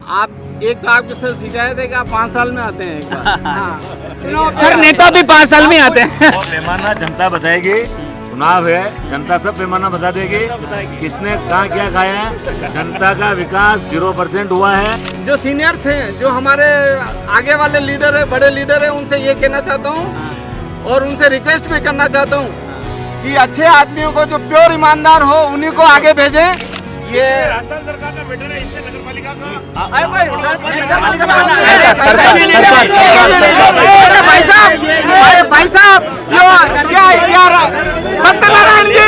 आप एक तो आपके सर शिकायत है कि आप 5 साल में आते हैं एक बार। सर नेता भी 5 साल में आते हैं। और पैमाना जनता बताएगी, चुनाव है, जनता सब पैमाना बता देगी किसने कहाँ क्या खाया है। जनता का विकास 0% हुआ है। जो सीनियर्स हैं, जो हमारे आगे वाले लीडर है, बड़े लीडर है, उनसे ये कहना चाहता हूँ और उनसे रिक्वेस्ट भी करना चाहता हूँ कि अच्छे आदमियों को, जो प्योर ईमानदार हो, उन्हीं को आगे भेजें। ये राजस्थान सरकार का बेटर है इससे नगर पालिका का। भाई साहब सत्यनारायण जी,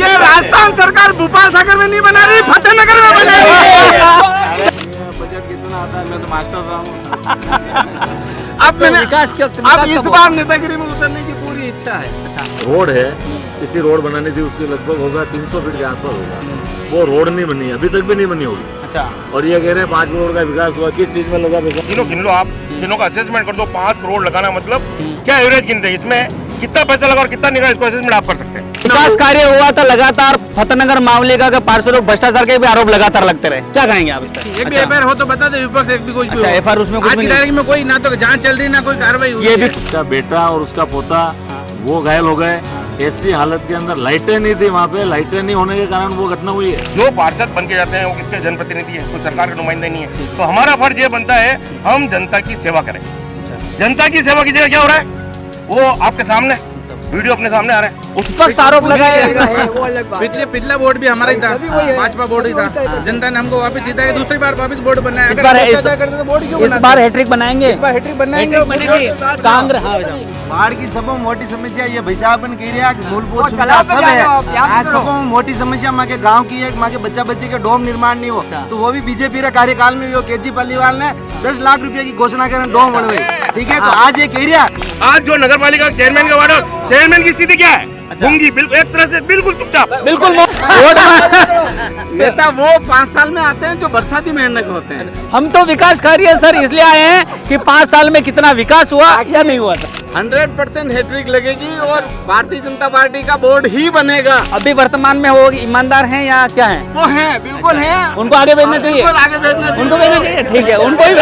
ये राजस्थान सरकार भोपाल सागर में नहीं बना रही, फतेहनगर में बना रही। बजट कितना आता है, मैं तो मास्टर रहा हूँ। अब मैंने विकास क्यों, अब इस बार नेतागिरी में उतरने की पूरी इच्छा है। रोड है, सीसी रोड बनानी थी, उसके लगभग होगा 300 फीट के आसपास होगा। वो रोड नहीं बनी, अभी तक भी नहीं बनी होगी। अच्छा, और ये कह रहे हैं 5 करोड़ का विकास हुआ। किस चीज में लगा पैसा? तीनों गिन लो आप, तीनों का असेसमेंट कर दो। 5 करोड़ लगाना मतलब क्या एवरेज गिनते हैं, इसमें कितना पैसा लगा और कितना निकला, इसको असेसमेंट आप कर सकते हैं। विकास कार्य हुआ था लगातार। फतेहनगर मामले का पार्षद लोग भ्रष्टाचार के भी आरोप लगातार लगते रहे, क्या कहेंगे आप इस पर? एक भी एफआईआर हो तो बता दो, विपक्ष एक भी कुछ भी अच्छा, हो। एफआईआर उसमें कुछ आज भी की नहीं। तारीख में कोई ना तो जांच चल रही, ना कोई कार्रवाई हुई ये भी है। उसका बेटा और उसका पोता वो घायल हो गए। ऐसी हालत के अंदर लाइटें नहीं थी वहाँ पे। लाइटें नहीं होने के कारण वो घटना हुई है। जो पार्षद बन के जाते हैं वो किसके जनप्रतिनिधि है, कोई सरकार के नुमाइंदे नहीं है। तो हमारा फर्ज ये बनता है हम जनता की सेवा करें। जनता की सेवा की जगह क्या हो रहा है, वो आपके सामने वीडियो अपने सामने आ रहा है। उस विपक्ष आरोप लगाए। पिछला बोर्ड भी हमारा ही था, भाजपा बोर्ड ही था। जनता ने हमको वापस जीता के दूसरी बार वापस बोर्ड बनाया। इस बार इस बार हैट्रिक बनाएंगे। हैट्रिक बनाएंगे। कांग्रेस बाढ़ की सब मोटी समस्या ये भैसाबन कह रहे हैं, मूलभूत सुविधा सब है। आज सब मोटी समस्या माँ के गाँव की है, माँ के बच्चा बच्चे के डोम निर्माण नहीं हो, तो वो भी बीजेपी के कार्यकाल में भी केजरीवाल ने 10 लाख रुपए की घोषणा कर डोम बढ़वे। ठीक है, तो आज ये कह रही है। आज जो नगर पालिका चेयरमैन का वार्ड, चेयरमैन की स्थिति क्या है? गूंगी, बिल्कुल एक तरह से बिल्कुल चुपचाप। बिल्कुल नेता वो 5 साल में आते हैं जो बरसाती मेहनत होते हैं। हम तो विकास कार्य सर इसलिए आए हैं कि 5 साल में कितना विकास हुआ या नहीं हुआ सर। 100% हैट्रिक लगेगी और भारतीय जनता पार्टी का बोर्ड ही बनेगा। अभी वर्तमान में वो ईमानदार हैं या क्या हैं? वो हैं, बिल्कुल हैं। उनको आगे भेजना चाहिए। बिल्कुल आगे भेजना चाहिए। उनको भेजना चाहिए, ठीक है, उनको ही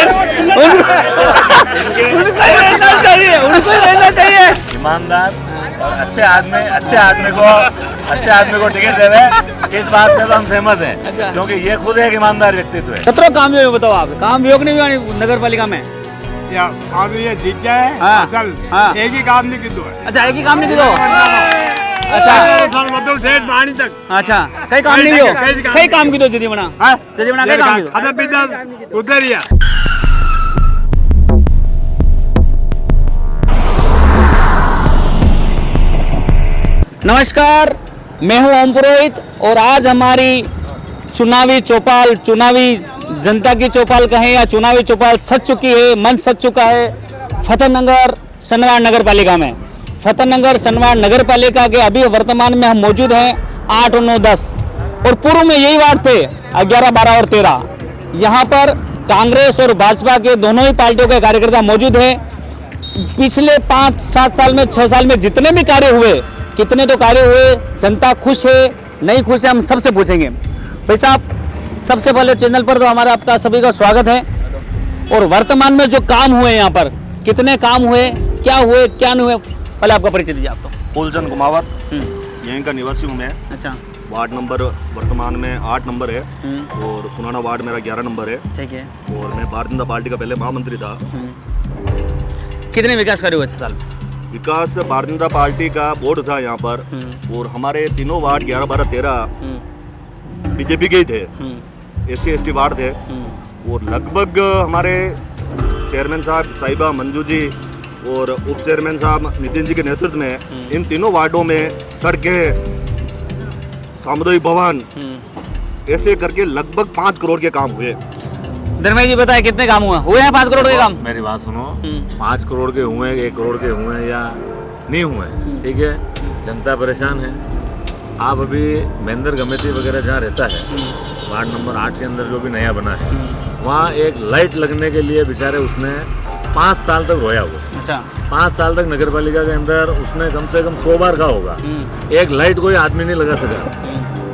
भेजना चाहिए। ईमानदार और अच्छे आदमी को टिकट देवे, इस बात से तो हम सहमत हैं। क्योंकि ये खुद एक ईमानदार व्यक्तित्व है। कतरो काम योग बताओ आप, काम योग नहीं हुआ नगर पालिका में? ये जीत जाए हाँ, असल हाँ। एक ही काम नहीं किया है। अच्छा, एक ही काम नहीं दो। अच्छा मतलब सेठ पानी तक अच्छा, कई काम नहीं हो, कई काम की दो जदी बना कई काम की दो। खाता पीता उधर ही है। नमस्कार, मैं हूं ओम पुरोहित और आज हमारी चुनावी चौपाल, चुनावी जनता की चौपाल कहें या चुनावी चौपाल सज चुकी है, मंच सज चुका है फतेहनगर सनवाड़ नगर पालिका में। फतेहनगर सनवाड़ नगर पालिका के अभी वर्तमान में हम मौजूद हैं 8 और 9, 10 और पूर्व में यही वार्ड थे 11, 12 और 13। यहाँ पर कांग्रेस और भाजपा के दोनों ही पार्टियों के कार्यकर्ता मौजूद हैं। पिछले 5-7 साल में, 6 साल में जितने भी कार्य हुए, कितने तो कार्य हुए, जनता खुश है नहीं खुश है, हम सबसे पूछेंगे। भाई साहब, सबसे पहले चैनल पर तो हमारा आपका सभी का स्वागत है। और वर्तमान में जो काम हुए यहाँ पर, कितने काम हुए, क्या नहीं हुए, पहले आपका परिचय दीजिए। आपको फूलचंद कुमावत, यहीं का निवासी हूँ मैं। अच्छा, वार्ड नंबर वर्तमान में 8 नंबर है और पुराना वार्ड मेरा 11 नंबर है। ठीक है। और मैं भारतीय जनता पार्टी का पहले महामंत्री था। कितने विकास कार्य हुए 6 साल में? विकास भारतीय जनता पार्टी का बोर्ड था यहाँ पर और हमारे तीनों वार्ड 11, 12, 13 बीजेपी के ही थे। SC ST वार्ड थे और लगभग हमारे चेयरमैन साहब साहिबा मंजू जी और उप चेयरमैन साहब नितिन जी के नेतृत्व में इन तीनों वार्डों में सड़कें, सामुदायिक भवन, ऐसे करके लगभग 5 करोड़ के काम हुए। धर्मेश जी बताए कितने काम हुए हैं 5 करोड़ के काम? मेरी बात सुनो, 5 करोड़ के हुए, 1 करोड़ के हुए या नहीं हुए, ठीक है, जनता परेशान है। आप अभी महेंद्र गमेती वगैरह जहाँ रहता है, वार्ड नंबर 8 के अंदर जो भी नया बना है, वहाँ एक लाइट लगने के लिए बेचारे उसने 5 साल तक रोया हुआ। अच्छा, 5 साल तक नगर पालिका के अंदर उसने कम से कम 100 बार कहा होगा, एक लाइट कोई आदमी नहीं लगा सका।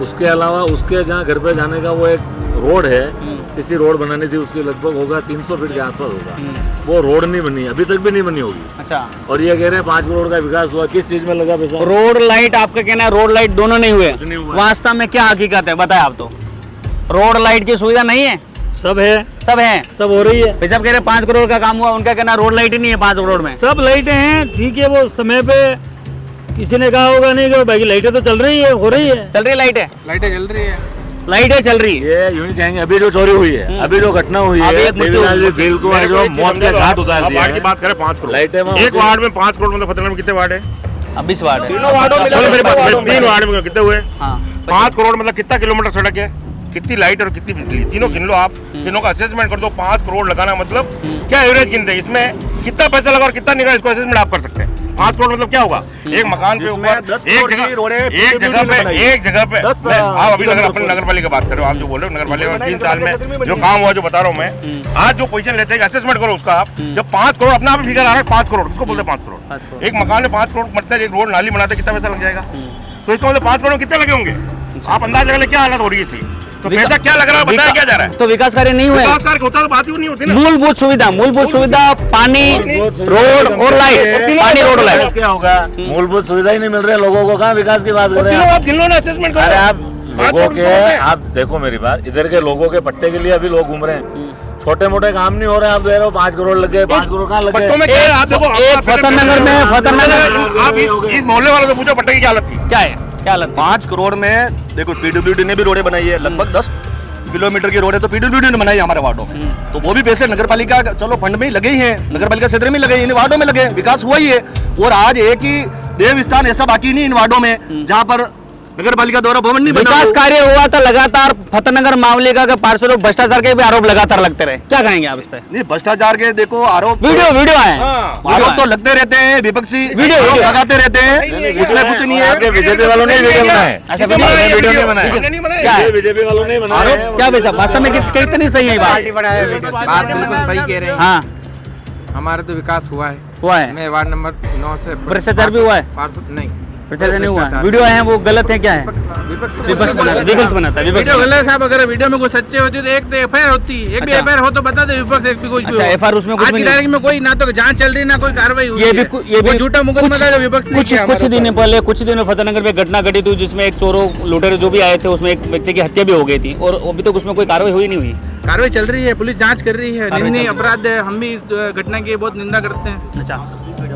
उसके अलावा उसके जहाँ घर पे जाने का वो एक रोड है, सीसी रोड बनानी थी, उसकी लगभग होगा 300 फीट के आसपास होगा। वो रोड नहीं बनी, अभी तक भी नहीं बनी होगी। अच्छा, और ये कह रहे हैं 5 करोड़ का विकास हुआ, किस चीज में लगा पैसा? रोड लाइट, आपका कहना है रोड लाइट दोनों नहीं हुए, कुछ नहीं हुआ। वास्तव में क्या हकीकत है बताए आप? तो रोड लाइट की सुविधा नहीं है, सब है, सब है, सब हो रही है। भाई साहब कह रहे 5 करोड़ का काम हुआ, उनका कहना रोड लाइट ही नहीं है 5 करोड़ में। सब लाइटें हैं, ठीक है, वो समय पे किसी ने कहा होगा नहीं कि भाई लाइटें तो चल रही है, हो रही है, चल रही है लाइटें, लाइटें जल रही है, लाइटें चल रही है। ये यूं ही कहेंगे। अभी जो चोरी हुई है, अभी जो घटना हुई अभी है, एक मृत्यु देवीलाल जी बिल को जो मौत का घाट उतार दिया वार्ड की है। बात करें 5 करोड़, लाइटें वहाँ एक वार्ड में 5 करोड़, मतलब फतेहनगर में कितने वार्ड है? अब 20 वार्ड है। तीनों वार्डों में चलो मेरे पास वार्डों 3 वार्ड में कितने हुए? हाँ, 5 करोड़ मतलब कितना किलोमीटर सड़क है, कितनी लाइट और कितनी बिजली, तीनों गिन लो आप, तीनों का असेसमेंट कर दो। 5 करोड़ लगाना मतलब क्या एवरेज गिनते हैं, इसमें कितना पैसा लगा और कितना निकला, इसको असेसमेंट आप कर सकते हैं। 5 करोड़ मतलब क्या होगा? एक मकान पे जिसमें ऊपर 10 एक करोड़ जगह की रोडें एक PWD जगह ने बनाई। पे एक जगह पे 10 आप अभी किलोमीटर अपने नगर पालिका बात कर रहे हो, आप जो बोल रहे हो नगर पालिका बनाई, 3 साल नगर पालिका में में जो बनी। काम हुआ जो बता रहा हूँ मैं, आज जो पोजीशन लेते हैं असेसमेंट करो उसका आप, जब 5 करोड़ अपने आप फिगर आ रहा है, 5 करोड़ उसको बोलते हैं 5 करोड़। एक मकान में 5 करोड़ मतलब एक रोड नाली बनाते कितना पैसा लग जाएगा? तो इसका मतलब 5 करोड़ में कितने लगे होंगे? आप अंदाज लगा ले क्या हालत हो रही है इसकी। तो पैसा क्या लग रहा है, बताया क्या जा रहा है? तो विकास कार्य नहीं हुए, विकास कार्य होता तो बात ही नहीं होती ना। मूलभूत सुविधा, पानी, रोड और लाइट, पानी, रोड, विकास लाइट। क्या होगा? मूलभूत सुविधा ही नहीं मिल रही है लोगों को, कहाँ विकास की बात कर रहे हैं आप? आप गिन लो ना, असेसमेंट अरे करो। आप लोगों के, आप देखो मेरी बात, इधर के लोगों के पट्टे के लिए अभी लोग घूम रहे हैं, छोटे मोटे काम नहीं हो रहे हैं। आप दे रहे हो 5 करोड़ लग गए, 5 करोड़ कहाँ लग पट्टों में गए? क्या है? आप देखो, एक फतेहनगर में, आप इस मोहल्ले वालों से पूछो पट्टे की क्या हालत थी। क्या है, क्या हालत? 5 करोड़ में देखो पीडब्ल्यूडी ने भी रोडें बनाई है, लगभग 10 किलोमीटर की रोड है तो पीडब्ल्यूडी ने बनाई है हमारे वार्डों में। तो वो भी पैसे नगर पालिका चलो फंड में ही लगे ही हैं, नगर पालिका क्षेत्र में लगे, इन वार्डों में लगे, विकास हुआ ही है। और आज एक ही देव स्थान ऐसा बाकी नहीं इन वार्डों में जहाँ पर नगर पालिका द्वारा भवन नहीं बना। विकास कार्य हुआ था लगातार, फतेहनगर मामले का पार्षदों भ्रष्टाचार के भी आरोप लगातार लगते रहे, क्या कहेंगे आप इस पे? नहीं, भ्रष्टाचार के देखो आरोप वीडियो आए, आरोप तो लगते रहते हैं, विपक्षी वीडियो आरोप लगाते रहते हैं, उसमें कुछ नहीं है। आपके बीजेपी वालों ने वीडियो बनाए, अच्छा, वीडियो नहीं बनाए, नहीं बनाए। क्या है? बीजेपी वालों ने बनाए आरोप हैं। क्या भाई साहब, वास्तव में कितनी सही है ये बात? बात बिल्कुल सही कह रहे हैं। हाँ, हमारा तो विकास हुआ है। हुआ है, मैं वार्ड नंबर 9 से भ्रष्टाचार भी हुआ है? पार्षद नहीं, भ्रष्टाचार नहीं हुआ, वीडियो आए हैं वो गलत है, क्या है? विपक्ष तो विपक्ष बनाता है, वीडियो गलत साहब, अगर वीडियो में कोई सच्चे होती है तो एक तो एफआईआर होती है, एक भी अच्छा। एफआईआर हो तो बता दे, विपक्ष एक भी कुछ भी अच्छा, हो। एफआईआर उसमें कुछ आज भी की नहीं। तारीख में कोई ना तो जांच चल रही ना कोई कार्रवाई हुई ये है। भी वो झूठा मुकदमा था जो विपक्ष ने किया कुछ हमारे दिन पहले, कुछ दिनों फतेहनगर में घटना घटी थी जिसमें एक चोरों लुटेरे जो भी आए थे उसमें एक व्यक्ति की हत्या भी हो गई थी और अभी तक उसमें कोई कार्रवाई हुई नहीं हुई। ऊपर। कार्रवाई चल रही है, पुलिस जांच कर रही है, कार्रवाई निंदनीय चल रही अपराध है, हम भी इस घटना की बहुत निंदा करते हैं। अच्छा,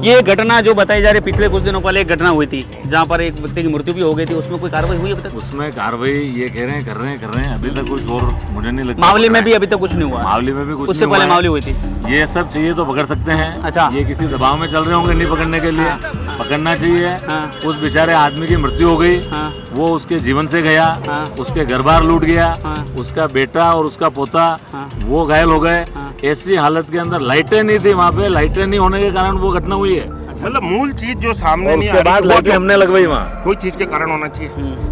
ये घटना जो बताई जा रही है पिछले कुछ दिनों पहले एक घटना हुई थी जहाँ पर एक व्यक्ति की मृत्यु भी हो गई थी, उसमें कोई कार्रवाई हुई अभी तक? उसमें कार्रवाई ये कह रहे हैं कर रहे हैं, अभी तक कोई शोर मुझे नहीं लगता। मावली में भी अभी तक कुछ नहीं हुआ, मावली में भी कुछ उससे नहीं पहले हुआ है। मावली हुई थी। ये सब चाहिए तो पकड़ सकते हैं। अच्छा। ये किसी दबाव में चल रहे होंगे नहीं पकड़ने के लिए, पकड़ना चाहिए। हाँ। उस बेचारे आदमी की मृत्यु हो गई, हाँ। वो उसके जीवन से गया, हाँ। उसके घर बार लूट गया, हाँ। उसका बेटा और उसका पोता हाँ। वो घायल हो गए। हाँ। ऐसी हालत के अंदर लाइटें नहीं थी वहाँ पे, लाइटें नहीं होने के कारण वो घटना हुई है। मतलब मूल चीज जो सामने और नहीं उसके आ रही, बाद वो लाइटें जो- हमने लगवाई वहाँ। कोई चीज के कारण होना चाहिए,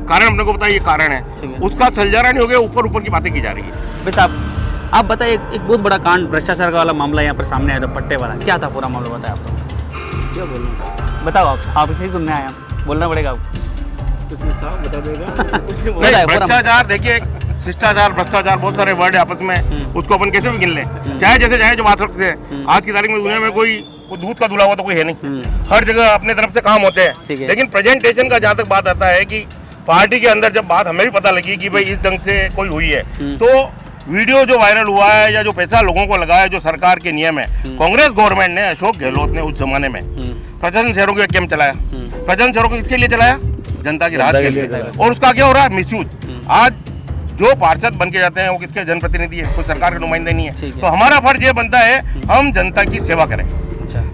कारण अपने को पता है ये कारण है, उसका सलझाना नहीं हो गया, ऊपर ऊपर की बातें की जा रही है। भाई साहब आप बताइए, एक बहुत बड़ा कांड भ्रष्टाचार का वाला मामला यहाँ पर सामने आया था, पट्टे वाला, क्या था पूरा मामला बताया आप? तो क्या बोलना, बताओ आप इसे ही सुनने आए, आप बोलना पड़ेगा आपको। नहीं, भ्रष्टाचार देखिए, शिष्टाचार भ्रष्टाचार बहुत सारे वर्ड है आपस में, उसको अपन कैसे भी गिन लें, चाहे जैसे चाहे जो बात सकते हैं। आज की तारीख में दुनिया में कोई दूध का दूल्हा हुआ तो कोई है नहीं, हर जगह अपने तरफ से काम होते ठीक हैं। है। लेकिन प्रेजेंटेशन का जहाँ तक बात आता है कि पार्टी के अंदर जब बात हमें भी पता लगी कि भाई इस ढंग से कोई हुई है, तो वीडियो जो वायरल हुआ है या जो पैसा लोगों को लगा है, जो सरकार के नियम है, कांग्रेस गवर्नमेंट ने, अशोक गहलोत ने उस जमाने में प्रशासन शहरों के कैंप चलाया। प्रशासन शहरों को किसके लिए चलाया? जनता की राहत के लिए। और उसका क्या हो रहा है? मिसयूज। आज जो पार्षद बन के जाते हैं वो किसके जनप्रतिनिधि है, कोई सरकार के नुमाइंदे नहीं है। तो हमारा फर्ज ये बनता है हम जनता की सेवा करें।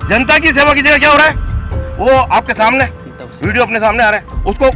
जनता की सेवा की जगह क्या हो रहा है? वो आपके सामने वीडियो अपने सामने आ रहा है, उसको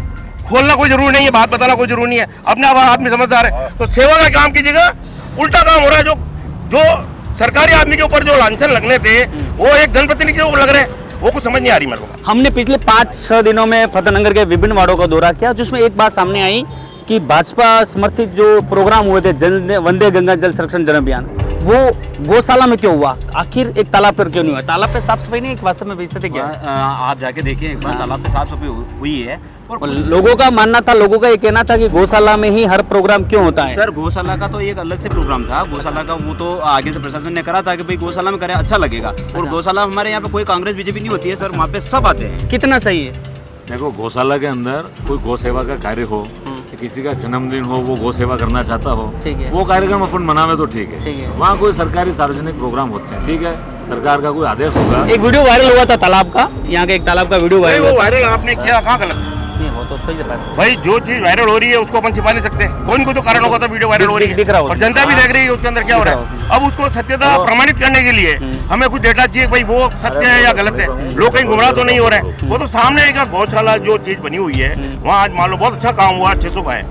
खोलना कोई जरूरी नहीं है, बात बताना कोई जरूरी नहीं है, अपने आप आदमी समझदार है। तो सेवा का काम की जगह उल्टा काम हो रहा है। जो सरकारी आदमी के ऊपर जो लांछन लगने थे वो एक जनप्रतिनिधि के ऊपर लग रहे हैं, वो कुछ समझ नहीं आ रही मेरे को। हमने पिछले 5-6 दिनों में फतेहनगर के विभिन्न वार्डों का दौरा किया, जिसमें एक बात सामने आई कि भाजपा समर्थित जो प्रोग्राम हुए थे वंदे गंगा जल संरक्षण जन अभियान, वो गौशाला में क्यों हुआ? आखिर एक तालाब पर क्यों नहीं हुआ? तालाब पे साफ सफाई नहीं, एक वास्तव में स्थिति क्या है? आप जाके देखिए एक बार, तालाब पे साफ सफाई हुई है। और लोगों का मानना था, लोगों का ये कहना था कि गौशाला में ही हर प्रोग्राम क्यों होता है? सर गौशाला का तो एक अलग से प्रोग्राम था, गौशाला का वो तो आगे से प्रशासन ने करा था कि भाई गौशाला में करें, अच्छा लगेगा। और गौशाला हमारे यहाँ पे कोई कांग्रेस बीजेपी नहीं होती है सर, वहाँ पे सब आते हैं। कितना सही है? देखो, गौशाला के अंदर कोई गौ सेवा का कार्य हो, किसी का जन्मदिन हो, वो गौ सेवा करना चाहता हो, ठीक है। वो कार्यक्रम अपन मनावे तो ठीक ठीक है। है। वहाँ कोई सरकारी सार्वजनिक प्रोग्राम होते हैं, ठीक है, सरकार का कोई आदेश होगा। एक वीडियो वायरल हुआ था तालाब का, यहाँ के एक तालाब का वीडियो वायरल वो हुआ था। वायरल आपने किया, कहाँ गलत है? नहीं, वो तो सही बात है। भाई जो चीज वायरल हो रही है उसको अपन छिपा नहीं सकते। कोई को तो कारण होगा तो वीडियो वायरल हो रही दिख रहा है हो, और जनता भी देख रही है उसके अंदर क्या हो रहा है। अब उसको सत्यता प्रमाणित करने के लिए हमें कुछ डेटा चाहिए, भाई वो सत्य है या गलत है, लोग कहीं गुमराह तो नहीं हो रहे हैं। वो तो सामने एक गौशाला जो चीज बनी हुई है, वहाँ आज मान लो बहुत अच्छा काम हुआ, 600 का है,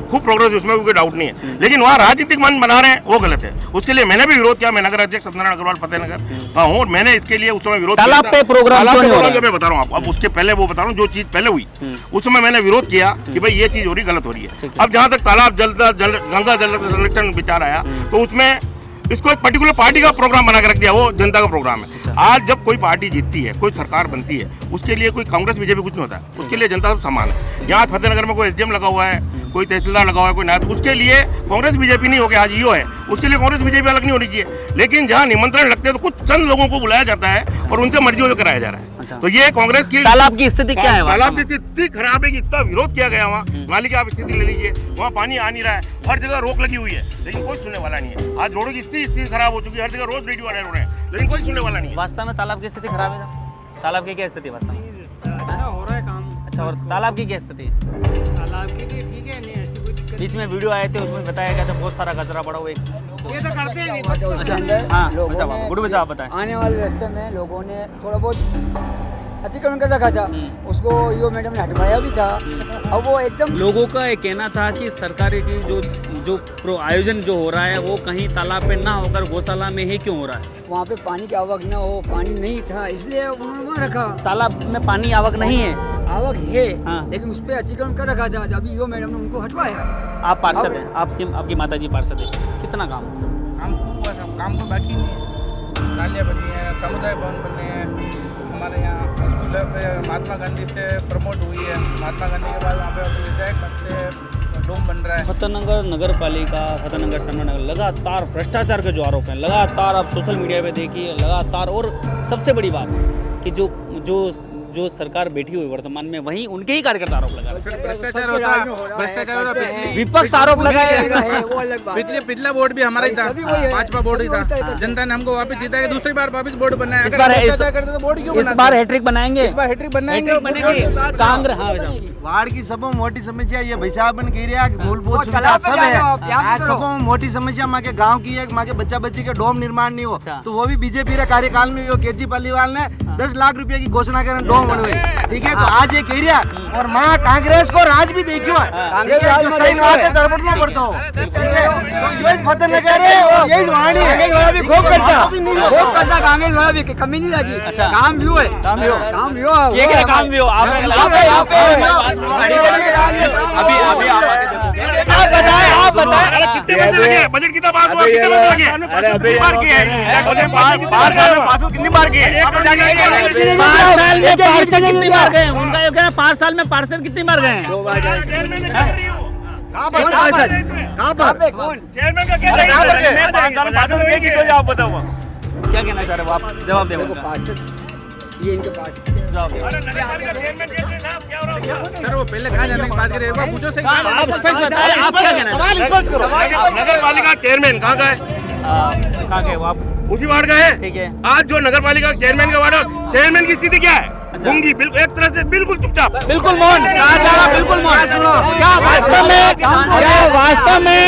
खूब प्रोग्रेस, उसमें कोई डाउट नहीं है। लेकिन वहाँ राजनीतिक मन बना रहे हैं, वो गलत है। उसके लिए मैंने भी विरोध किया, मैं नगर अध्यक्ष सत्यनारायण अग्रवाल फतेहनगर का हूँ, मैंने इसके लिए उस समय विरोध किया। तालाब पे प्रोग्राम क्यों नहीं हो रहा है? मैं बता रहा हूँ आपको, अब उसके पहले वो बता रहा हूँ जो चीज पहले हुई, उस समय मैंने विरोध किया कि भाई ये चीज हो रही, गलत हो रही है। अब जहाँ तक तालाब गंगा जल संरक्षण विचार आया, तो उसमें इसको एक पर्टिकुलर पार्टी का प्रोग्राम बना के रख दिया, वो जनता का प्रोग्राम है। आज जब कोई पार्टी जीतती है, कोई सरकार बनती है, उसके लिए कोई कांग्रेस बीजेपी कुछ नहीं होता, उसके लिए जनता सब समान है। यहाँ फतेहनगर में कोई एसडीएम लगा हुआ है, कोई तहसीलदार लगा हुआ है, कोई नायब, उसके लिए कांग्रेस बीजेपी नहीं हो गया, आज ईओ है, उसके लिए कांग्रेस बीजेपी अलग नहीं होनी चाहिए। लेकिन जहाँ निमंत्रण लगते हैं तो कुछ चंद लोगों को बुलाया जाता है और उनसे मर्जी हो कराया जा रहा है। तो ये कांग्रेस की तालाब की स्थिति क्या है? तालाब की स्थिति खराब है कि इतना विरोध किया गया वहाँ। मालिक आप स्थिति ले लीजिए, वहाँ पानी आ नहीं रहा है, हर जगह रोक लगी हुई है, लेकिन कोई सुनने वाला नहीं है। आज रोडों की स्थिति खराब हो चुकी है, हर जगह रोज वीडियो वायरल हो रहे हैं, लेकिन कोई सुनने वाला नहीं है। वास्तव में तालाब की स्थिति खराब है? तालाब की क्या स्थिति वास्तव में? अच्छा हो रहा है काम। अच्छा, और तालाब की क्या स्थिति? तालाब की भी ठीक है, नहीं ऐसी कोई दिक्कत। बीच में वीडियो आए थे, उसमें बताया गया था बहुत सारा कचरा पड़ा हुआ। ये तो करते हैं नहीं। हाँ, गुरु साहब बताएं। आने वाले रास्ते में लोगों ने थोड़ा बहुत अतिक्रमण कर रखा था, उसको ईओ मैडम ने हटवाया भी था। अब वो एकदम लोगों का ये कहना था कि सरकारी की जो आयोजन जो हो रहा है वो कहीं तालाब पे ना होकर गौशाला में ही क्यों हो रहा है? वहाँ पे पानी की आवक ना हो, पानी नहीं था, इसलिए उन्होंने वहाँ रखा। तालाब में पानी आवक नहीं है? आवक है, हाँ। लेकिन उस पर अतिक्रमण कर रखा था, अभी ईओ मैडम ने उनको हटवाया। आप पार्षद हैं, आपकी माताजी पार्षद है, कितना काम? काम हुआ था, काम तो बाकी नहीं है। नालियाँ बनी है, समुदाय भवन बने हैं, हमारे यहाँ स्कूल महात्मा गांधी से प्रमोट हुई है। महात्मा गांधी के बाद वहाँ पे विधायक पद से डोम बन रहा है। फतेहनगर नगर पालिका, फतेहनगर श्रमनगर, लगातार भ्रष्टाचार के जो आरोप हैं, लगातार आप सोशल मीडिया पे देखिए, लगातार। और सबसे बड़ी बात कि जो सरकार बैठी हुई वर्तमान में, वहीं उनके ही कार्यकर्ता आरोप लगा रहे हैं। भ्रष्टाचार होता पिछली विपक्ष आरोप लगाए। पिछला बोर्ड भी हमारा ही था, 5वां बोर्ड ही था। जनता ने हमको वापस जीता के दूसरी बार वापस बोर्ड बनाया। इस बार हैट्रिक बनाएंगे, इस बार हैट्रिक बनाएंगे। कांग्रेस। हाँ, वार्ड की सबों मोटी समस्या ये भाई साहब ने कह रहा है कि मूलभूत सुविधा सब है। आज सबों मोटी समस्या माँ के गांव की है, माँ के बच्चा बच्ची के डोम निर्माण नहीं हो, तो वो भी बीजेपी के कार्यकाल में केजरीवाल ने 10 लाख रुपए की घोषणा कर डोम बनवे, ठीक है। तो आज ये कह रहा और माँ कांग्रेस को राज भी देखियो है, ठीक है, जो सही बात है दरपटना पड़ता हो, ठीक है। तो यही फतेहनगर है और यही वाणी है, खूब करता कांग्रेस वाला भी कमी नहीं लगी। अच्छा, काम भी हुआ है, काम भी हुआ, ये क्या काम भी हो? आपने आप बताएं कितने पैसे लगे? बजट कितना पास हुआ? कितने पैसे लगे? कितनी बार किए हैं? 5 साल में पास कितनी बार किए? 5 साल में पार्षद कितनी बार गए? उनका ये कहना 5 साल में पार्षद कितनी बार गए? 2 बार गए। कहाँ पर? कौन? चेयरमैन का क्या है? मैं 5 साल पार्षद गए कि आप बताओ। क्या कहना चाह रहे हो आप? जवाब दें उनका। पार्षद ये इनके पास जवाब दें। सर वो पहले कहाँ जाने की बात करें, एक बार पूछो सही। आप स्पष्ट बताएं, आप क्या कहना चाह रहे हैं? नगर पालिका चेयरमैन कहाँ का है? कहाँ गए वो आप? उसी वार्ड का है, ठीक है। आज जो नगर पालिका चेयरमैन का वार्ड है, चेयरमैन की स्थिति क्या है? गूंगी, बिल्कुल एक तरह से बिल्कुल चुपचाप, बिल्कुल मौन। कहा जा रहा बिल्कुल मौन। क्या वास्तव में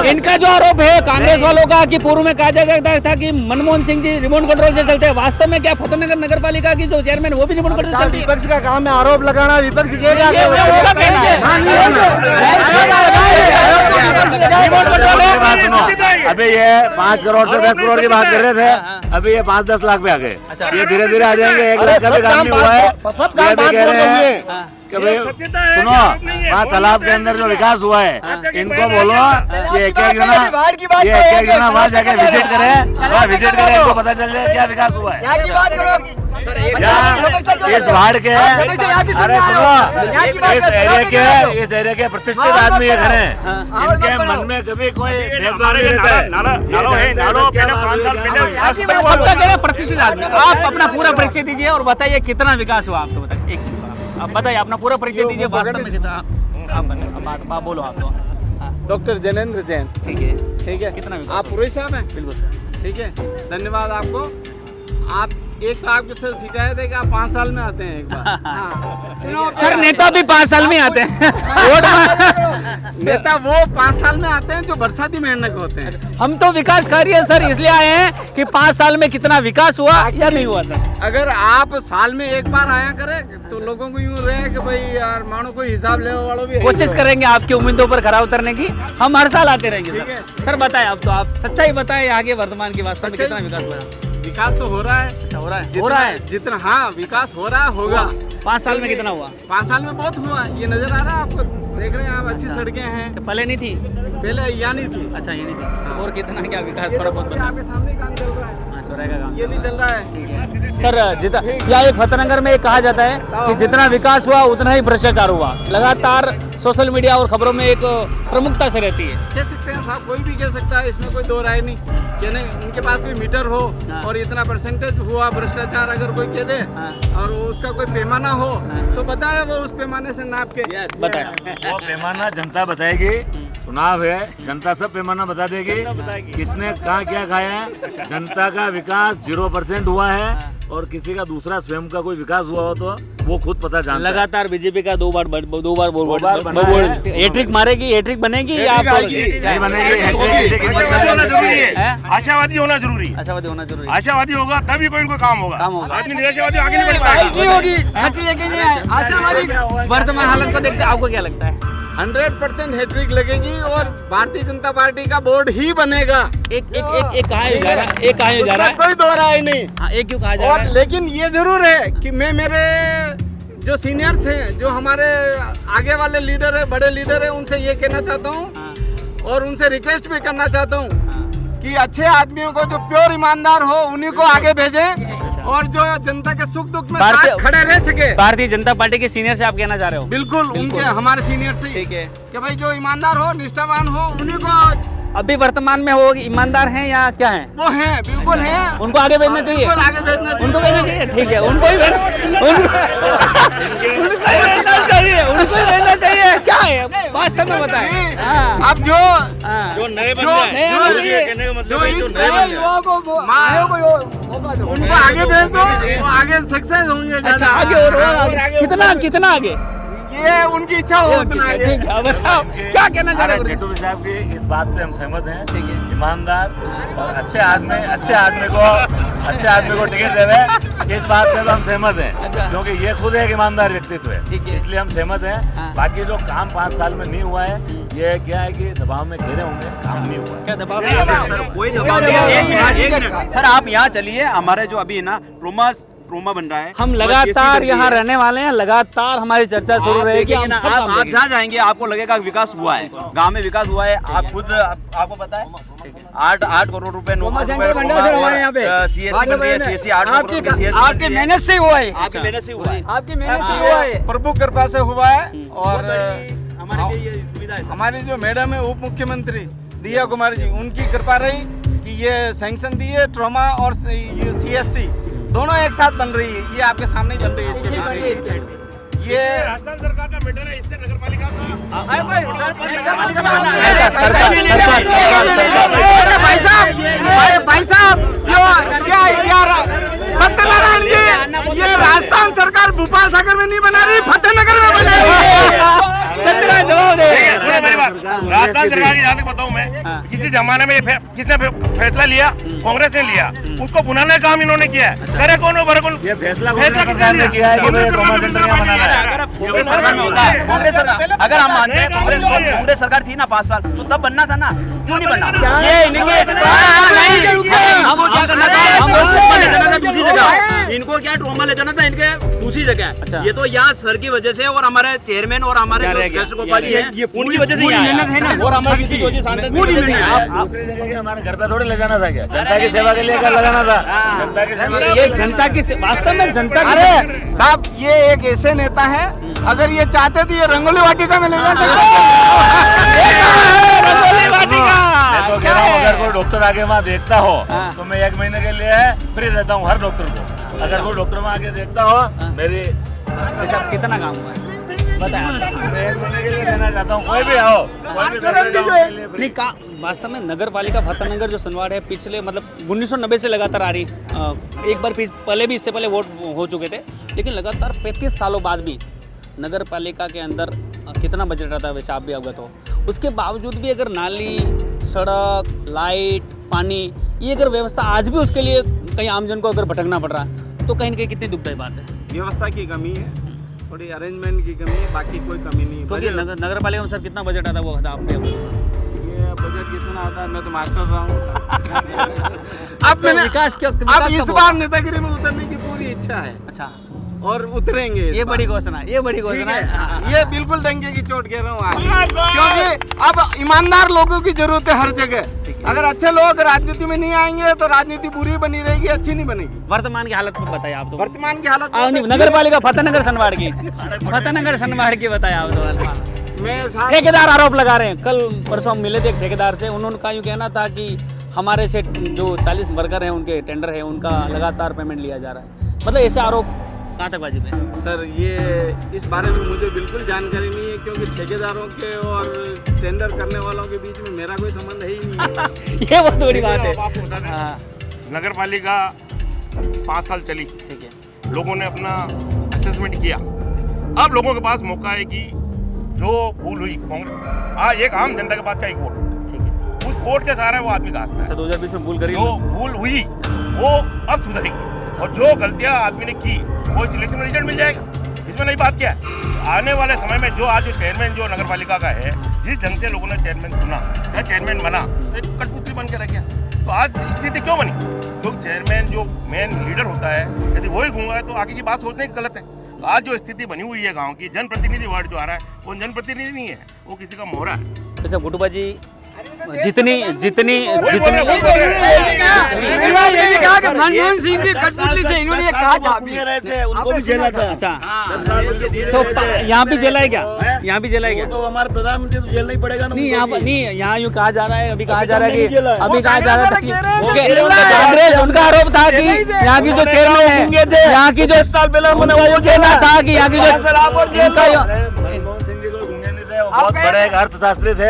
इनका जो आरोप है कांग्रेस वालों का कि पूर्व में कहा जाता था कि मनमोहन सिंह जी रिमोट कंट्रोल से चलते हैं, वास्तव में क्या फतेहनगर नगर पालिका की जो चेयरमैन वो भी रिमोट कंट्रोल से चलती है? विपक्ष का काम है आरोप लगाना, विपक्ष कह रहा है उनका कहना है। अभी ये 5 करोड़ से 10 करोड़ की बात कर रहे थे, अभी ये 5-10 लाख पे आ गए। अच्छा। ये धीरे धीरे आ जाएंगे, 1 लाख का भी काम नहीं हुआ है। ये भी कह रहे हैं कि भाई सुनो, वहाँ तालाब के अंदर जो विकास हुआ है, इनको बोलो ये एक एक जना वहाँ जाके विजिट करे, वहाँ विजिट करे, इनको पता चल जाए क्या विकास हुआ है। इस वार्ड के, अरे सुनो, इस एरिया के प्रतिष्ठित आदमी ये खड़े हैं, इनके मन में कभी कोई भेदभाव नहीं रहता है। सबका कह रहे प्रतिष्ठित आदमी। आप अपना पूरा परिचय दीजिए और बताइए कितना विकास हुआ, आप तो बताइए। एक मिनट आप बताइए, अपना पूरा परिचय दीजिए, वास्तव में कितना। आप बोलो, आप तो। डॉक्टर जैनेंद्र जैन। ठीक है, ठीक है। कितना विकास? आप पुरोहित साहब हैं? बिल्कुल सर। ठीक है, धन्यवाद आपको। आप एक तो आपके से शिकायत है कि आप 5 साल में आते हैं एक बार। सर नेता भी 5 साल में आते हैं। नेता वो 5 साल में आते हैं जो बरसाती मेहनत होते हैं। हम तो विकास कार्य सर इसलिए आए हैं कि 5 साल में कितना विकास हुआ या नहीं हुआ सर। अगर आप साल में एक बार आया करें तो लोगों को यूं रहे कि भाई यार मानो कोई हिसाब लेने वालों भी है। कोशिश करेंगे आपकी उम्मीदों पर खरा उतरने की। हम हर साल आते रहेंगे ठीक सर। सर बताएं, अब तो आप सच्चाई बताएं, आगे वर्तमान की वास्तव में कितना विकास हुआ। विकास तो हो रहा है। अच्छा, हो रहा है, हो रहा है जितना, हाँ विकास हो रहा है, होगा। 5 साल में कितना हुआ? 5 साल में बहुत हुआ, ये नजर आ रहा है आपको, देख रहे हैं आप, अच्छी सड़कें हैं। तो पहले नहीं थी? पहले यहाँ नहीं थी। अच्छा, ये नहीं थी। और कितना क्या विकास, ये थोड़ा बहुत देखिए, आपके सामने काम चल रहा है। हाँ, चौराहे का काम ये भी चल रहा है। ठीक है सर। या एक फतेहनगर में कहा जाता है कि जितना विकास हुआ उतना ही भ्रष्टाचार हुआ। लगातार सोशल मीडिया और खबरों में एक प्रमुखता से रहती है। कह सकते हैं साहब, कोई भी कह सकता है, इसमें कोई दो राय नहीं। कि नहीं, उनके पास कोई मीटर हो और इतना परसेंटेज हुआ भ्रष्टाचार अगर कोई कह दे और उसका कोई पैमाना हो तो बताए, वो उस पैमाने से नाप के बताए। वो पैमाना जनता बताएगी। चुनाव है, जनता सब पैमाना बता देगी किसने कहाँ क्या खाया है। जनता का विकास 0% हुआ है और किसी का दूसरा स्वयं का कोई विकास हुआ हो तो वो खुद पता जानता है। लगातार बीजेपी का दो बार हैट्रिक मारेगी, हैट्रिक बनेगी या नहीं बनेगी? आशावादी होना जरूरी है। आशावादी होना जरूरी। आशावादी होगा तभी कोई कोई काम होगा। आदमी निराशावादी आगे नहीं बढ़ पाएगा। आशावादी वर्तमान हालत को देखते आपको क्या लगता है? 100% हैट्रिक लगेगी और भारतीय जनता पार्टी का बोर्ड ही बनेगा। एक कहा जा रहा है, एक कहा जा रहा है, कोई दो राय नहीं। हाँ, एक क्यों कहा जा रहा है? लेकिन ये जरूर है कि मैं मेरे जो सीनियर्स हैं, जो हमारे आगे वाले लीडर है, बड़े लीडर है, उनसे ये कहना चाहता हूँ और उनसे रिक्वेस्ट भी करना चाहता हूँ कि अच्छे आदमियों को, जो प्योर ईमानदार हो, उन्हीं को आगे भेजें और जो जनता के सुख दुख में साथ खड़े रह सके। भारतीय जनता पार्टी के सीनियर से आप कहना चाह रहे हो? बिल्कुल, उनके, हमारे सीनियर से। ठीक है कि भाई जो ईमानदार हो, निष्ठावान हो, उन्हीं को अभी वर्तमान में वो ईमानदार हैं या क्या हैं? वो हैं, बिल्कुल हैं। उनको आगे भेजना चाहिए। आगे भेजना चाहिए। उनको भेजना चाहिए। ठीक है, उनको ही भेजना चाहिए। क्या है वास्तव में बताएं। अब जो नए उनको आगे भेज दो, वो आगे सक्सेस होंगे। अच्छा, आगे कितना आगे? ये उनकी इच्छा हो उतना आगे। ठीक है, बताओ क्या कहना चाह रहे हो? जेटू साहब की इस बात से हम सहमत हैं। ठीक है, ईमानदार और अच्छे आदमी को टिकट देवे, इस बात से तो हम सहमत हैं। अच्छा। क्योंकि ये खुद एक ईमानदार व्यक्तित्व है, इसलिए हम सहमत हैं। बाकी जो काम 5 साल में नहीं हुआ है, ये क्या है कि दबाव में घेरे होंगे, काम नहीं हुआ। क्या दबाव? सर कोई दबाव नहीं। सर आप यहाँ चलिए, हमारे जो अभी ना ट्रोमा बन रहा है, हम लगातार यहाँ रहने वाले हैं, लगातार हमारी चर्चा शुरू रहेगी। आप जहाँ जाएंगे आपको लगेगा विकास हुआ है, गांव में विकास हुआ है। आप खुद आपको पता है 8 करोड़ रुपए आपकी मेहनत से हुआ है। आपकी मेहनत से हुआ है। आपकी मेहनत से हुआ है। प्रभु कृपा से हुआ है। और हमारे लिए ये सुविधा है। हमारी जो मैडम है उप मुख्यमंत्री दिया कुमार जी, उनकी कृपा रही कि ये सैंक्शन दिए, ट्रॉमा और CSC दोनों एक साथ बन रही है। ये आपके सामने बन रही है। इसके पीछे ये राजस्थान सरकार का मैटर है, इससे नगर पालिका भाई साहब सत्यनारायण जी, ये राजस्थान सरकार भोपाल सागर में नहीं बना रही, फतेहनगर में बना रही है। सत्यनारायण जवाब दे। राजस्थान सरकार की, जहाँ तक बताऊँ मैं, किसी जमाने में किसने फैसला लिया? कांग्रेस ने लिया। उसको बुनाने का काम इन्होंने किया है। करे कौन ये फैसला सरकार ने किया है कि ट्रॉमा सेंटर यहाँ बनाना है। कांग्रेस सरकार में होता है। कांग्रेस सरकार, अगर हम मानते हैं कांग्रेस सरकार थी ना 5 साल, तो तब बनना था ना, क्यों नहीं बना? ये हमको क्या करना था? इनको क्या ट्रॉमा ले जाना था इनके दूसरी जगह। अच्छा। ये तो यहाँ सर की वजह से और हमारे चेयरमैन और हमारे जो कृष्ण गोपाल जी हैं उनकी वजह से यहाँ आया। और हमारी दूसरी जगह हमारे घर पे थोड़ी ले जाना था क्या? जनता की सेवा के लिए क्या लगाना था? जनता की सेवा के लिए। ये जनता की वास्तव में जनता की अरे साहब, ये एक ऐसे नेता है, अगर ये चाहते तो ये रंगोली वाटिका में ले जा सकते। रंगोली वाटिका मैं तो कह रहा हूँ, अगर कोई डॉक्टर आगे वहाँ देखता हो तो मैं 1 महीने के लिए फ्री देता हूँ हर डॉक्टर को। अगर कोई डॉक्टर वहाँ आके देखता हो मेरी कितना काम हुआ है बताया। मैं 1 महीने के लिए देना चाहता हूँ, कोई भी आओ, कोई भी बेटे जाओ के लिए free। नहीं का वास्तव में नगर पालिका फतेहनगर जो सनवाड़ है पिछले मतलब 1990 से लगातार आ रही, एक बार पहले भी इससे पहले वोट हो चुके थे, लेकिन लगातार 35 सालों बाद भी नगर पालिका के अंदर कितना बजट रहता है वैसे आप भी अवगत हो। उसके बावजूद भी अगर नाली, सड़क, लाइट, पानी, ये अगर व्यवस्था आज भी उसके लिए कहीं आमजन को अगर भटकना पड़ रहा है तो कहीं ना कहीं कितनी दुखदायी बात है। व्यवस्था की कमी है, थोड़ी अरेंजमेंट की कमी है, बाकी कोई कमी नहीं है। क्योंकि नगर पालिका में सर कितना बजट आता है वो बता आपने। ये बजट कितना आता है, मैं तो मास्टर रहा हूँ। अब तो विकास क्यों अब इस बार नेतागिरी में उतरने की पूरी इच्छा है। अच्छा, और उतरेंगे। ये बड़ी घोषणा, ये बड़ी घोषणा है। ये बिल्कुल डंके की चोट कह रहा हूँ आज, क्योंकि अब ईमानदार लोगों की जरूरत है हर जगह। अगर अच्छे लोग राजनीति में नहीं आएंगे तो राजनीति बुरी बनी रहेगी, अच्छी नहीं बनेगी। वर्तमान की हालत बताइए आप तो। वर्तमान की हालत नगर पालिका फतेहनगर सनवाड़ की, फतेहनगर सनवाड़ की बताए आप तो। मैं ठेकेदार आरोप लगा रहे हैं। कल परसों हम मिले थे एक ठेकेदार से, उन्होंने का यूँ कहना था कि हमारे से जो 40 वर्कर हैं उनके टेंडर है, उनका लगातार पेमेंट लिया जा रहा है। मतलब ऐसे आरोप कहाँ तक वाजिब है? सर ये इस बारे में मुझे बिल्कुल जानकारी नहीं है, क्योंकि ठेकेदारों के और टेंडर करने वालों के बीच में मेरा कोई संबंध है ही नहीं। ये बहुत बड़ी बात है। आपको बता दें, नगर पालिका 5 साल चली, ठीक है, लोगों ने अपना असेसमेंट किया। अब लोगों के पास मौका है कि जो भूल हुई कांग्रेस, आज एक आम जनता के पास का एक वोट, ठीक है, उस वोट के सहारे वो आदमी का आस्था है। 2020 में भूल करी, जो भूल हुई वो अब सुधरेगी, और जो गलतियां आदमी ने की वो इस इलेक्शन में रिजल्ट मिल जाएगा। इसमें नई बात क्या है, आने वाले समय में जो आज जो चेयरमैन जो नगर पालिका का है, जिस ढंग से लोगों ने चेयरमैन चुना या चेयरमैन बना, एक कठपुतली बन के रह गया। तो आज स्थिति क्यों बनी? जो चेयरमैन जो मेन लीडर होता है, यदि वही गूंगा है तो आगे की बात सोचने की गलत है। तो आज जो स्थिति बनी हुई है गाँव की, जनप्रतिनिधि वार्ड जो आ रहा है वो जनप्रतिनिधि नहीं है, वो किसी का मोहरा है। वैसे गुटुबा जी जितनी जितनी मनमोहन सिंह भी कठपुतली थे, इन्होंने कहा था उनको भी जेला था। अच्छा, तो यहाँ भी जेला है क्या? यहाँ भी जेला है क्या? तो हमारे प्रधानमंत्री तो जेल नहीं पड़ेगा ना। नहीं यहाँ पर नहीं, यहाँ यूँ कहा जा रहा है, अभी कहा जा रहा है कि अभी कहा जा रहा था कि कांग्रेस, उनका आरोप था कि यहाँ की जो चेयरमैन है, यहाँ की जो साल पहले वो कहना था कि यहाँ की जो बहुत बड़े एक अर्थशास्त्री थे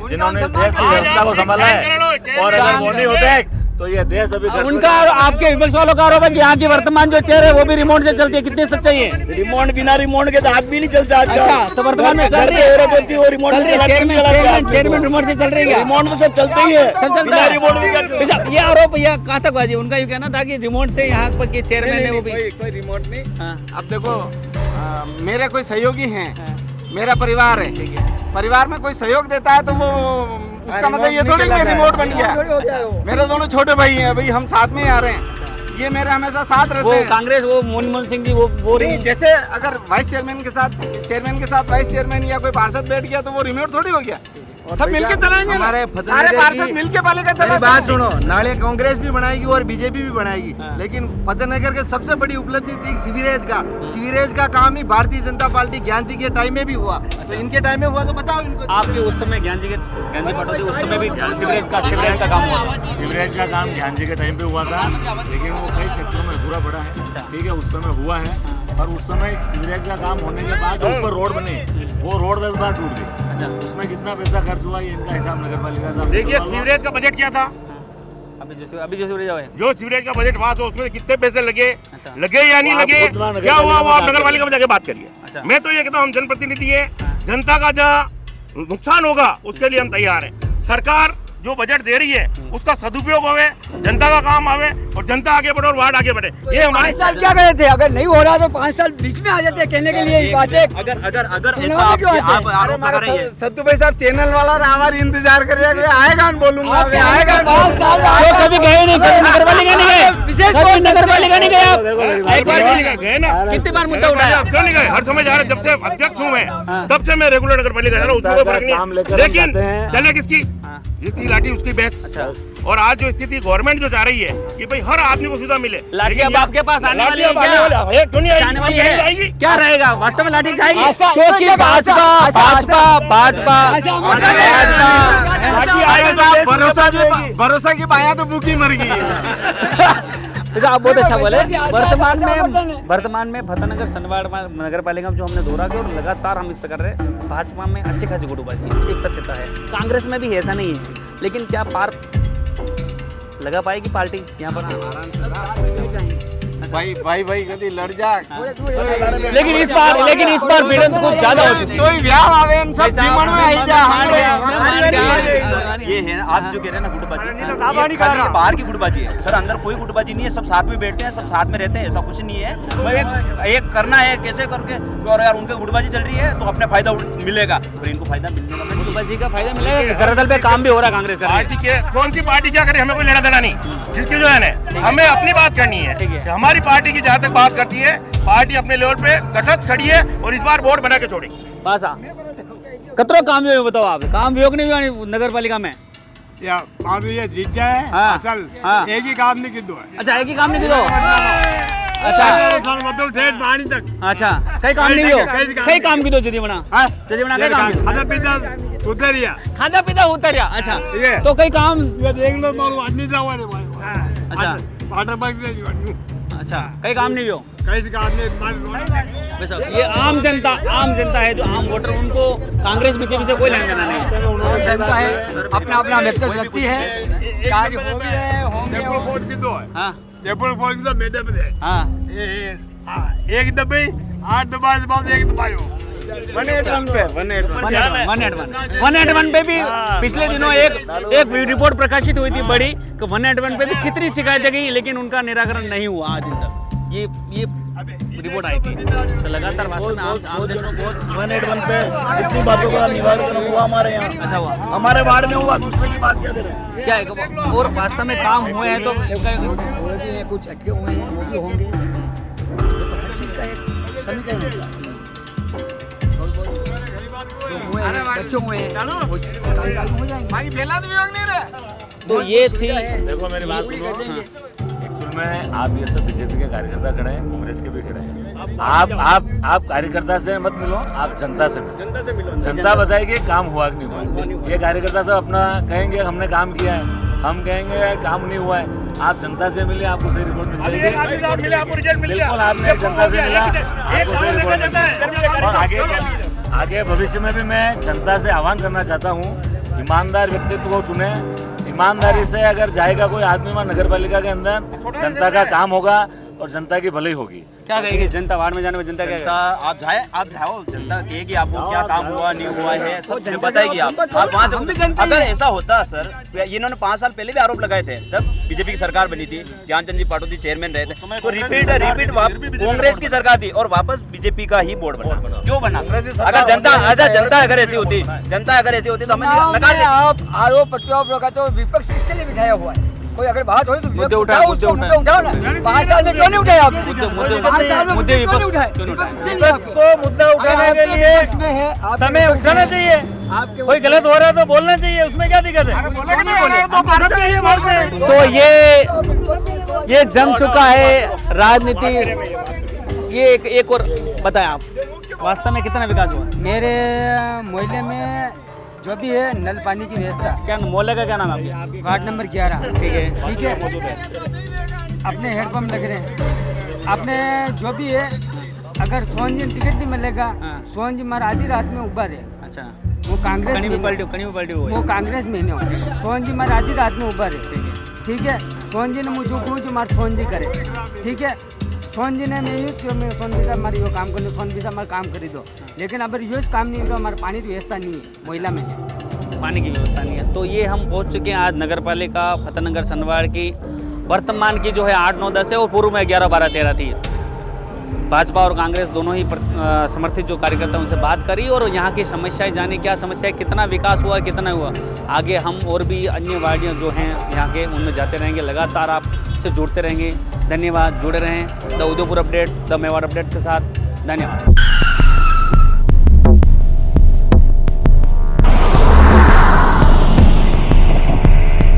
जिन्होंने इस देश की व्यवस्था को संभाला है, और अगर वो नहीं होते तो ये देश अभी उनका आपके विपक्ष वालों का आरोप है कि यहाँ की वर्तमान जो चेयर है वो भी रिमोट से चलती है। कितनी सच्चाई है? रिमोट बिना रिमोट के तो हाथ भी नहीं चलता। अच्छा, तो वर्तमान में चल रही है चेयरमैन रिमोट से चल रही है। रिमोट में सब चलते ही है, सब चलता है। रिमोट ये आरोप यह कहाँ तक बाजी? उनका ये कहना था कि रिमोट से यहाँ पर के चेयरमैन है वो भी कोई रिमोट नहीं। अब देखो, मेरे कोई सहयोगी हैं, मेरा परिवार है, परिवार में कोई सहयोग देता है तो वो उसका मतलब ये थोड़ी मैं रिमोट बन गया। मेरे दोनों छोटे भाई हैं, भाई हम साथ में ही आ रहे हैं, ये मेरे हमेशा साथ रहते हैं। कांग्रेस वो मनमोहन सिंह जी वो जैसे अगर वाइस चेयरमैन के साथ वाइस चेयरमैन या कोई पार्षद बैठ गया तो वो रिमोट थोड़ी हो गया। सब मिलके चलाएंगे, हमारे सारे पार्षद मिलके पालिका चलाएंगे। बात सुनो, नाले कांग्रेस भी बनाएगी और बीजेपी भी बनाएगी, लेकिन फतेहनगर के सबसे बड़ी उपलब्धि थी सीवरेज का काम ही भारतीय जनता पार्टी ज्ञान जी के टाइम में भी हुआ। तो इनके टाइम में हुआ तो बताओ इनको। आपके उस समय ज्ञान जी पटौदी उस समय भी सीवरेज का काम हुआ था। सीवरेज का काम ज्ञान जी के टाइम पे हुआ था, लेकिन वो कई सेक्टरों में अधूरा पड़ा है। ठीक है, उस समय हुआ है, और उस समय सीवरेज का काम होने के बाद जो ऊपर रोड बनी वो रोड 10 बार टूट गई। अच्छा, उसमें कितना पैसा खर्च हुआ ये इनका हिसाब नगर पालिका साहब। देखिए सीवरेज का बजट क्या था, अभी जो सीवरेज है, जो सीवरेज का बजट हुआ तो उसमें कितने पैसे लगे, लगे या नहीं लगे, क्या हुआ वो आप नगर पालिका में जाके बात करिए। मैं तो ये कहता हूँ हम जनप्रतिनिधि है, जनता का जहाँ नुकसान होगा उसके लिए हम तैयार हैं। सरकार जो बजट दे रही है उसका सदुपयोग होवे, जनता का काम आवे और जनता आगे बढ़े और वार्ड आगे बढ़े। ये हमारे 5 साल क्या करे थे? अगर नहीं हो रहा तो 5 साल बीच में आ जाते कहने के लिए बात है। अगर ऐसा आप आरोप लगा रहे हैं, सत्तू भाई साहब चैनल वाला हमारी इंतजार कर रहा है, आएगा बोलूंगा, आएगा। कभी गए नहीं, कभी नगर पालिका नहीं गए, कभी नगर पालिका क्यों नहीं गए आप? एक बार क्यों नहीं गए? गए ना, कितनी बार मुद्दा उठाया? क्यों नहीं गए? हर समय जा रहे, जब से अध्यक्ष हूँ मैं तब से मैं रेगुलर नगर पालिका जा रहा हूँ, उसमें कोई फर्क नहीं है। लेकिन चले किसकी, जिसकी लाठी उसकी बहस। अच्छा। और आज जो स्थिति गवर्नमेंट जो चाह रही है कि भाई हर आदमी को सुविधा मिले, लाठी अब आपके पास आने वाली है क्या? आने वाली है, क्या रहेगा वास्तव में लाठी जाएगी? क्योंकि भाजपा भरोसा की पाया तो भूखी मर गई है। आप बहुत अच्छा बोले। वर्तमान में भटनगर सनवाड़ नगर पालिका में जो हमने दौरा किया और लगातार हम इस पे कर रहे हैं, भाजपा में अच्छी खासी गुटबाजी है, एक सत्यता है। कांग्रेस में भी ऐसा नहीं है, लेकिन क्या पार लगा पाएगी पार्टी यहाँ पर? भाई कभी लड़ जा। लेकिन इस बार भिड़ंत कुछ ज्यादा हो चुकी है। तो व्याह आवे इन सब जीवन में आई जा ये है ना, आप जो कह रहे हैं ना गुटबाजी, ये खाली बाहर की गुटबाजी है सर, अंदर कोई गुटबाजी नहीं है, सब साथ में बैठते हैं, सब साथ में रहते हैं, ऐसा कुछ नहीं है। एक करना है कैसे करके, और यार उनके गुटबाजी चल रही है तो अपने फायदा मिलेगा, पर इनको फायदा मिलने वाला गुटबाजी का फायदा मिलेगा। दरअसल पे काम भी हो रहा है कांग्रेस का। पार्टी के कौन सी पार्टी क्या करे, हमें कोई लेना देना नहीं, जिसकी जो है ना हमें अपनी बात करनी है। हमारी पार्टी की जहाँ तक बात करती है, पार्टी अपने लेवल पे तटस्थ खड़ी है और इस बार बोर्ड बना के छोड़ेगी। बस कतरो काम वियोग बताओ आप, काम वियोग नहीं हुआ नगर पालिका में? या आप ये जीत जाए असल एक ही काम नहीं किदो है। अच्छा, एक ही काम नहीं किदो। अच्छा मतलब ठेठ पानी तक। अच्छा, कई काम नहीं हो, कई काम किदो जदी बना कई काम खाना पीता उतरिया, खाना पीता उतरिया। अच्छा, तो कई काम ये देख लो मालूम आदमी जाओ रे भाई। अच्छा, वाटर पार्क से जीवन। अच्छा, कई काम नहीं हो, कई काम नहीं। बस ये आम जनता है जो आम वोटर, उनको कांग्रेस बीजेपी से कोई लेना देना नहीं है। जनता है अपना अपना व्यक्तिगत व्यक्ति है, कार्य हो भी रहे होंगे। जयपुर फोर्ट की दो है। हाँ, जयपुर फोर्ट की तो मेडे में है। हाँ, एक दबे 8 दबाए एक दबायो 181 पे 181 पे भी पिछले दिनों एक रिपोर्ट प्रकाशित हुई थी बड़ी कि 181 पे भी कितनी शिकायतें गई, लेकिन उनका निराकरण नहीं हुआ आज दिन तक। ये रिपोर्ट आई थी। तो लगातार वास्तव में आम जनता बहुत 181 पे इतनी बातों का निवारण हुआ हमारे यहाँ। अच्छा हुआ, हमारे वार्ड में हुआ, दूसरे की बात क्या करें? क्या है? और वास्तव में काम हुए हैं तो कुछ अटके हुए हैं, वो भी होंगे। तो हर चीज का एक सभी का ही बच्चों हुए तो ये थी। देखो मेरी बात सुनो, एक्चुअल में आप ये सब बीजेपी के कार्यकर्ता खड़े हैं, कांग्रेस के भी खड़े हैं। आप कार्यकर्ता से मत मिलो, आप जनता से मिलो। जनता बताएगी काम हुआ कि नहीं हुआ। ये कार्यकर्ता सब अपना कहेंगे हमने काम किया है, हम कहेंगे काम नहीं हुआ है। आप जनता से मिले, आपको सही रिपोर्ट मिल जाएगी। बिल्कुल, आपने जनता से मिला, आपको सही रिपोर्ट मिल जाएगी। और आगे भविष्य में भी मैं जनता से आह्वान करना चाहता हूँ, ईमानदार व्यक्तित्व को चुने। ईमानदारी से अगर जाएगा कोई आदमी वहाँ नगर पालिका के अंदर, जनता का काम होगा और जनता की भलाई होगी। क्या कहेगी जनता? वार्ड में जाने में जनता क्या आप जाओ, जनता कहेगी आपको क्या काम हुआ नहीं हुआ है, सब बताएगी। आप वहाँ अगर ऐसा होता सर, इन्होंने 5 साल पहले भी आरोप लगाए थे, तब बीजेपी की सरकार बनी थी, ज्ञानचंद जी पाटोदी चेयरमैन रहे थे, तो रिपीट कांग्रेस की सरकार थी और वापस बीजेपी का ही बोर्ड बना। क्यों बना? अगर जनता अगर ऐसी होती तो हमें आरोप प्रत्यारोप लगा तो विपक्ष इसके लिए बिठाया हुआ है। कोई अगर बात हो तो मुद्दे उठाओ ना। 5 साल में क्यों नहीं उठाया आपने? 5 साल में मुद्दे क्यों नहीं उठाए? विपक्ष को मुद्दा उठाने के लिए समय उठाना चाहिए। कोई गलत हो रहा है तो बोलना चाहिए, उसमें क्या दिक्कत है? तो ये जम चुका है राजनीति। ये एक और बताएं आप, वास्तव में कितना विकास हुआ मेरे मोहल्ले में? जो भी है नल पानी की व्यवस्था। क्या मोहल्ले का क्या नाम है आपके? Ward number 11। ठीक है। अपने हेडपम्प लग रहे हैं, अपने जो भी है। अगर सोहन जी टिकट नहीं मिलेगा, सोहन जी हमारा आधी रात में उबर है। अच्छा, वो कांग्रेस में वो कांग्रेस में नहीं, सोहन जी हमारा आधी रात में उबर है। ठीक है, सोहन जी ने मुझे कहो जो हमारे सोहन जी करे। ठीक है, सोहन जी ने मैं यूज किया, मैं सोहन भी साहब हमारी वो काम कर लो, सोहन भी साहब हमारा काम कर दो। लेकिन अगर यूज काम नहीं हो रहा, हमारे पानी की व्यवस्था नहीं है, महिला में पानी की व्यवस्था नहीं है। तो ये हम पहुंच चुके हैं आज नगर पालिका फतेहनगर सनवाड़ की। वर्तमान की जो है 8, 9, 10 है और पूर्व में 11, 12, 13 थी। भाजपा और कांग्रेस दोनों ही समर्थित जो कार्यकर्ता उनसे बात करी और यहाँ की समस्याएं जानी, क्या समस्या है, कितना विकास हुआ, कितना हुआ। आगे हम और भी अन्य वार्डियाँ जो हैं यहाँ के उनमें जाते रहेंगे, लगातार आपसे जुड़ते रहेंगे। धन्यवाद, जुड़े रहें the Udaipur updates, the Mewar updates के साथ। धन्यवाद।